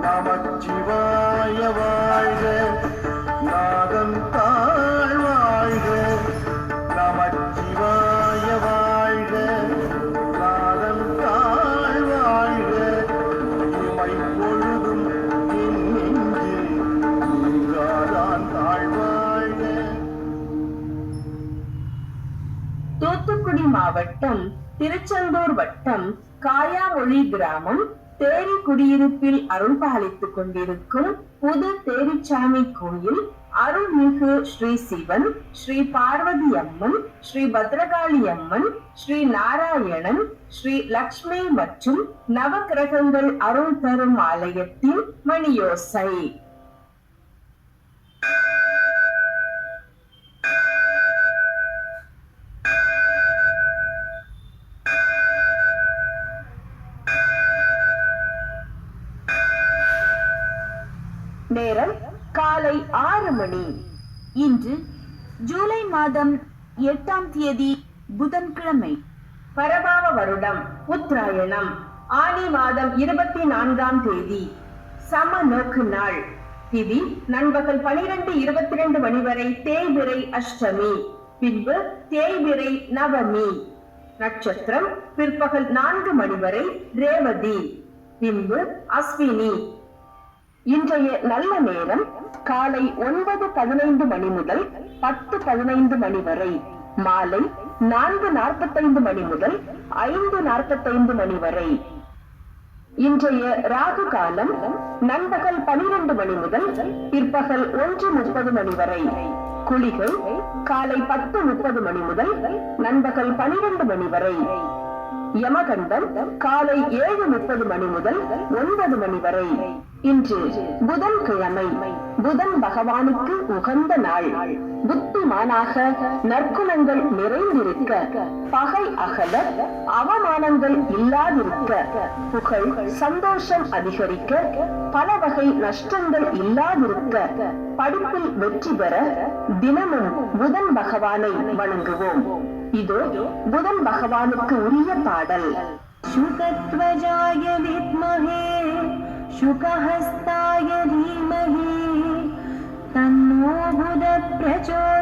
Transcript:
நமச்சிவாய வாழ்க, நாதம் தாழ் வாழ்க. நமச்சிவாய வாழ்க, நாதம் தாழ் வாழ்க. இமை பொழுதும் என் நெஞ்சில் நீங்காதான் தாழ்வாழ்க. தூத்துக்குடி மாவட்டம் திருச்செந்தூர் வட்டம் காயாமொழி கிராமம் தேரி குடியிருப்பில் அருள் பாலித்துக் கொண்டிருக்கும் புது தேரிச்சாமி கோயில் அருள்மிகு ஸ்ரீ சிவன், ஸ்ரீ பார்வதி அம்மன், ஸ்ரீ பத்ரகாளி அம்மன், ஸ்ரீ நாராயணன், ஸ்ரீ லக்ஷ்மி மற்றும் நவக்கிரகங்கள் அருள் தரும் ஆலயத்தின் மணியோசை. நேரம் காலை 6 மணி. இன்று ஜூலை மாதம் 8ஆம் தேதி புதன்கிழமை. பரபாவ வருடம் உத்தராயணம் ஆனி மாதம் 24ஆம் தேதி. சம நோக்கு நாள். திதி நண்பகல் 12:22 மணி வரை தேய்பிறை அஷ்டமி, பின்பு தேய்பிறை நவமி. நட்சத்திரம் பிற்பகல் 4 மணி வரை ரேவதி, பின்பு அஸ்வினி. இன்றைய நல்ல நேரம் காலை 9:15 மணி முதல் 10:15 மணி வரை, மாலை 4:45 மணி முதல் 5:45 மணி வரை. இன்றைய ராகு காலம் நண்பகல் 12 மணி முதல் பிற்பகல் 1:30 மணி வரை. குளிகை காலை 10:30 மணி முதல் நண்பகல் 12 மணி வரை. யமகண்டம் காலை 7:30 மணி முதல் 9 மணி வரை. இன்று புதன்கிழமை, புதன் பகவானுக்கு உகந்த நாள். புத்திமானாக நற்குணங்கள் நிறைந்திருக்க, பகை அகல, அவமானங்கள் இல்லாதிருக்க, புகழ் சந்தோஷம் அதிகரிக்க, பல வகை நஷ்டங்கள் இல்லாதிருக்க, படிப்பில் வெற்றி பெற தினமும் புதன் பகவானை வணங்குவோம். இதோ புதன் பகவானுக்கு உரிய பாடல். शुकध्वजाय विद्महे शुकहस्ताय धीमहि तन्नो बुधः प्रचोदयात्.